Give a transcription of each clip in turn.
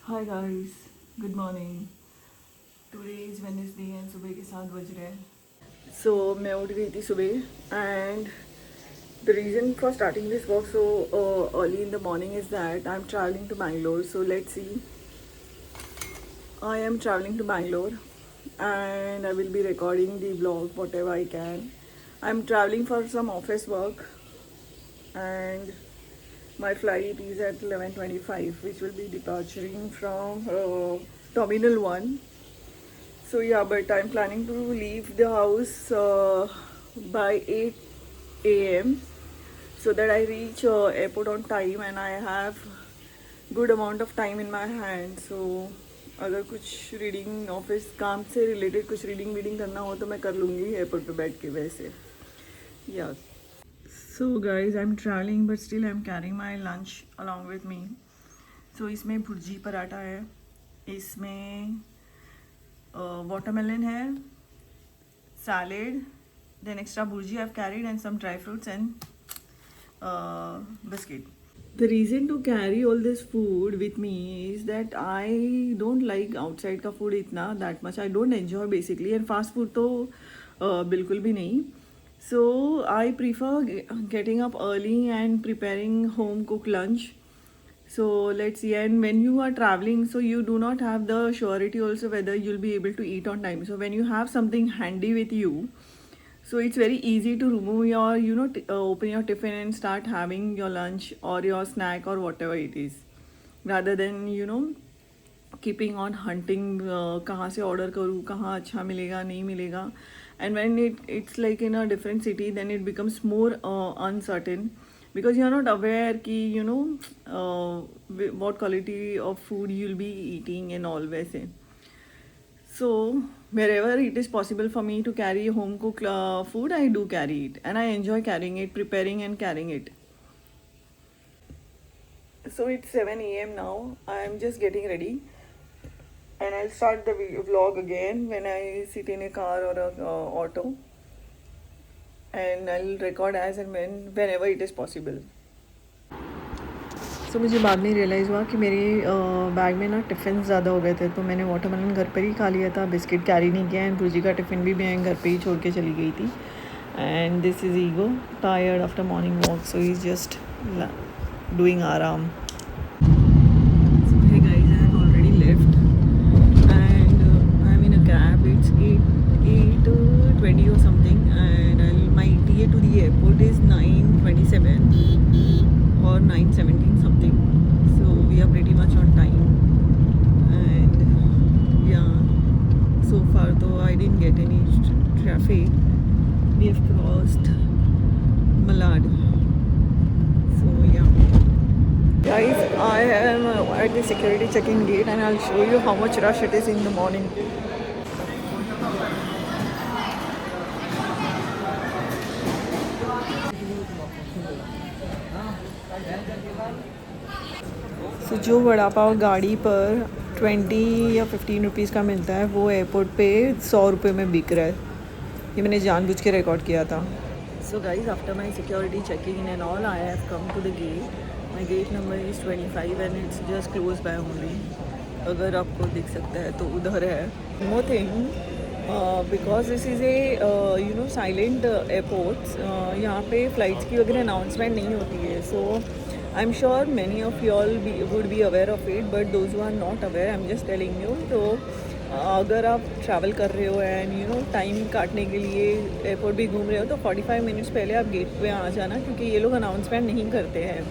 Hi guys, good morning. Today is Wednesday and सुबह के 7 बज रहे हैं। सो मैं उठ गई थी सुबह and the reason for starting this work so early in the morning is that I am traveling to Bangalore. So let's see, I am traveling to Bangalore and I will be recording the vlog whatever I can. I'm traveling for some office work and my flight is at 11:25 which will be departing from Terminal 1. So yeah, but I'm planning to leave the house by 8 a.m. so that I reach airport on time and I have good amount of time in my hand. So अगर कुछ reading office काम से related कुछ reading weeding करना हो तो मैं कर लूँगी एयरपोर्ट पे बैठ के वैसे. Yeah so guys I am travelling but still I am carrying my lunch along with me. So इसमें भुर्जी पराठा है, इसमें watermelon है, salad, then extra burji I've carried and some dry fruits and biscuit. The reason to carry all this food with me is that I don't like outside का food इतना that much. I don't enjoy basically and fast food तो बिल्कुल भी नहीं. So I prefer getting up early and preparing home cooked lunch. So let's see, and when you are traveling, so you do not have the surety also whether you'll be able to eat on time. So when you have something handy with you, so it's very easy to remove your, open your tiffin and start having your lunch or your snack or whatever it is, rather than keeping on hunting कहाँ से order करूँ, कहाँ अच्छा मिलेगा नहीं मिलेगा. And when it's like in a different city, then it becomes more uncertain because you're not aware कि what quality of food you'll be eating and all वैसे. So wherever it is possible for me to carry home cooked food, I do carry it and I enjoy carrying it, preparing and carrying it. So it's 7 a.m. now. I'm just getting ready and I'll start the vlog again when I sit in a car or a auto, and I'll record as and whenever it is possible. So मुझे बाद में realise हुआ कि मेरे bag में ना tiffin ज़्यादा हो गए थे, तो मैंने वाटरमेलन घर पर ही खा लिया था, बिस्किट कैरी नहीं किया एंड भुजी का टिफ़िन भी मैं घर पे ही छोड़ के चली गई थी. And this is ego tired after morning walk, so is just doing आराम. So hey guys, I have already left and I'm in a cab. It's 8:20 or something and my ETA to the airport is 9:27 or 9:17 something. So we are pretty much on time and yeah, so far though I didn't get any traffic. We have crossed Malad. So yeah. Guys, I am at the security check-in gate and I'll show you how much rush it is in the morning. So जो वड़ा पाव गाड़ी पर 20 या 15 rupees का मिलता है वो airport पे 100 रुपये में बिक रहा है. ये मैंने जानबूझ के रिकॉर्ड किया था. So guys, after my security checking and all, I have come to the gate. My gate number is 25 and it's just close by only. अगर आपको दिख सकता है तो उधर है. One more thing, because this is a silent airport, यहाँ पे फ्लाइट्स की वगैरह अनाउंसमेंट नहीं होती है. So I'm sure many of you all would be aware of it, but those who are not aware, I'm just telling you. तो अगर आप ट्रैवल कर रहे हो एंड टाइम काटने के लिए एयरपोर्ट भी घूम रहे हो तो 45 मिनट्स पहले आप गेट पे आ जाना, क्योंकि ये लोग अनाउंसमेंट नहीं करते हैं.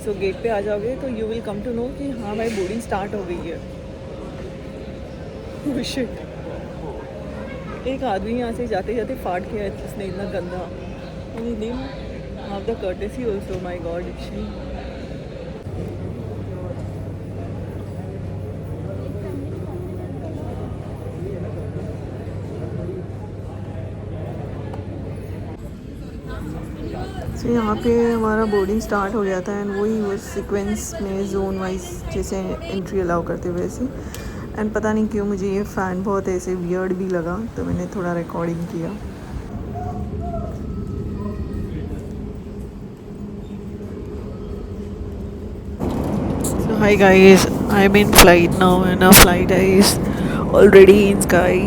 सो गेट पे आ जाओगे तो you will come to know कि हाँ भाई बोर्डिंग स्टार्ट हो गई है. Oh shit. एक आदमी यहाँ से जाते जाते फाड़ किया है उसने इतना गंदा. Have the courtesy also, my god. So यहाँ पे हमारा बोर्डिंग स्टार्ट हो गया था एंड वही वो सीक्वेंस में जोन वाइज जैसे एंट्री अलाउ करते हुए ऐसे. एंड पता नहीं क्यों मुझे ये फ़ैन बहुत ऐसे वियर्ड भी लगा तो मैंने थोड़ा रिकॉर्डिंग किया. So Hi guys, I'm in flight now and our flight is already in sky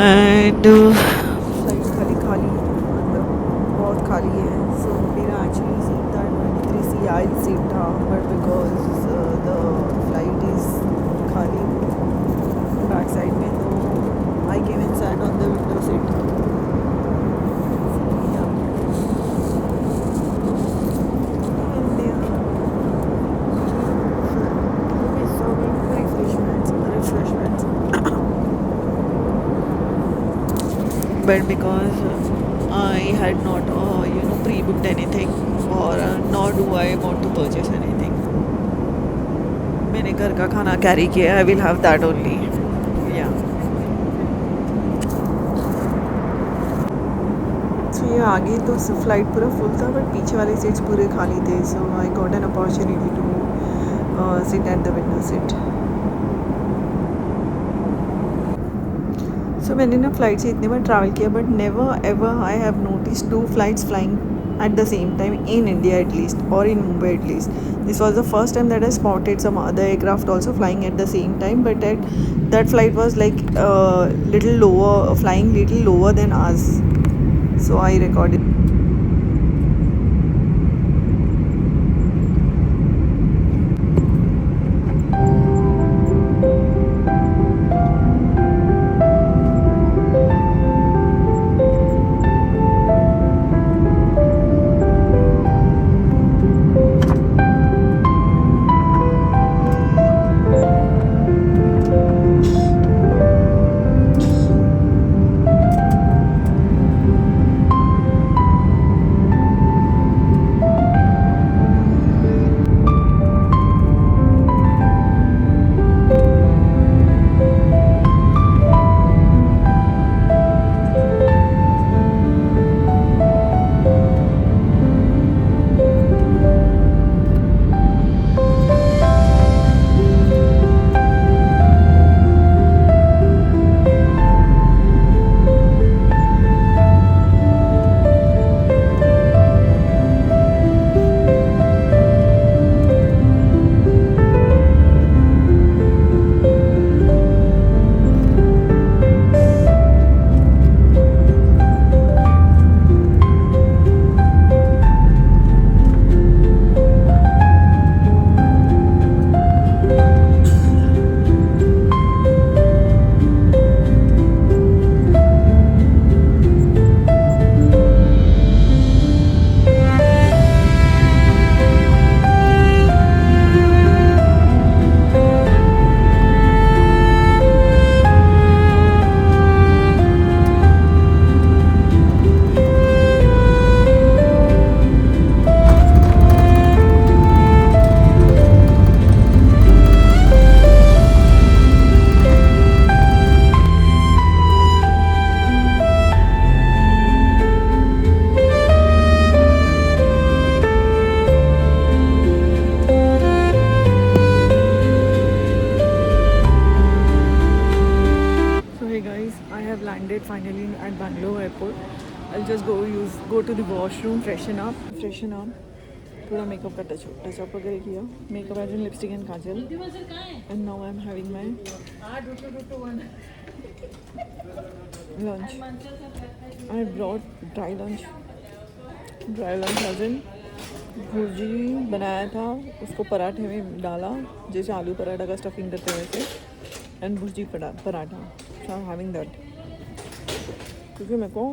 and flight खाली खाली मतलब बहुत खाली है. So मेरा actually seat था 23C aisle seat था, but because the flight is खाली back side में तो I came and sat on the window seat. And they are serving refreshments. But because I had not pre-booked anything or nor do I want to purchase anything. मैंने घर का खाना carry किया. I will have that only. Yeah. So ये आगे तो flight पूरा full था बट पीछे वाले सीट्स पूरे खाली थे. So I got an opportunity to sit at the window seat. So मैंने ना फ्लाइट से इतने बार ट्रैवल किया but never ever I have notice 2 flights flying at the same time in India at least or in Mumbai at least. This was the first time that I spotted some other aircraft also flying at the same time, but that flight was like little lower, flying little lower than us. So I recorded. Landed finally at Bangalore airport. I'll just go to the washroom, freshen up. थोड़ा makeup का touch-up वगैरह किया. Makeup as in lipstick and kajal. And now I'm having my lunch. I brought dry lunch. as in bhurji बनाया था, उसको पराठे में डाला जैसे आलू पराठा का स्टफिंग करते हैं वैसे, and bhurji paratha. So I'm having that. क्योंकि मेरे को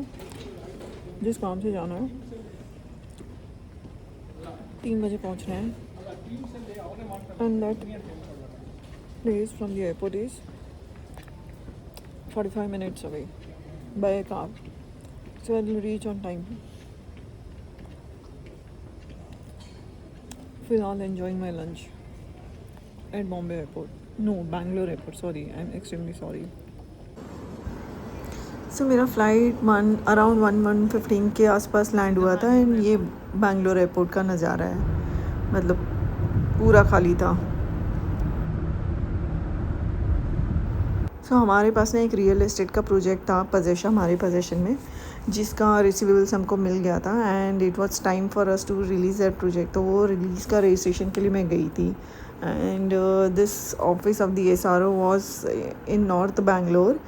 जिस काम से जाना है 3 बजे पहुंचना है, and that place from the airport is 45 minutes away by a car. So I will reach on time. फिलहाल enjoying my lunch at Bombay airport. No, Bangalore airport. Sorry, I'm extremely sorry. So मेरा flight around 1:15 के आसपास land हुआ था, and ये Bangalore airport का नज़ारा है. मतलब पूरा खाली था. सो हमारे पास ना एक रियल एस्टेट का प्रोजेक्ट था हमारे पोजेशन में, जिसका रिसीवेबल्स हमको मिल गया था and it was time for us to release that project. तो वो रिलीज़ का रजिस्ट्रेशन के लिए मैं गई थी and this office of the SRO was in north Bangalore,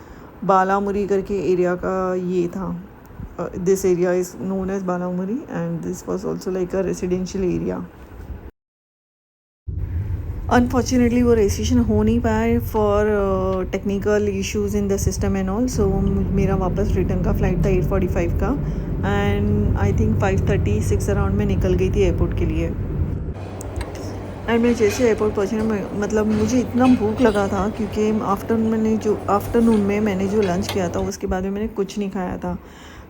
Balamuri करके एरिया का ये था। This area is known as Balamuri and this was also like a residential area. Unfortunately वो रजिस्ट्रेशन हो नहीं पाया for technical issues in the system and all. So मेरा वापस रिटर्न का फ़्लाइट था 8:45 का एंड आई थिंक 5:36 अराउंड में निकल गई थी एयरपोर्ट के लिए। एंड मैं जैसे एयरपोर्ट पहुँची ना, मतलब मुझे इतना भूख लगा था क्योंकि आफ्टरनून में मैंने जो लंच किया था उसके बाद में मैंने कुछ नहीं खाया था।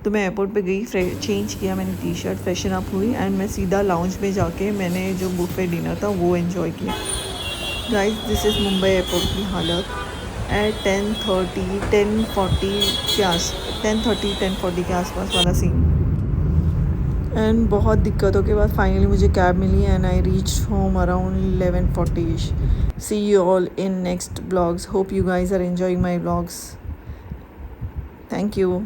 तो मैं एयरपोर्ट पे गई, चेंज किया मैंने टी-शर्ट, फ्रेशन अप हुई एंड मैं सीधा लाउंज में जाके मैंने जो बुफे डिनर था वो एंजॉय किया। Guys this is Mumbai airport की हालत एट 10:40 के आसपास वाला सीन। एंड बहुत दिक्कतों के बाद फाइनली मुझे कैब मिली and I reach home around 11:40ish। See you all in next blogs. Hope you guys are enjoying my blogs. Thank you.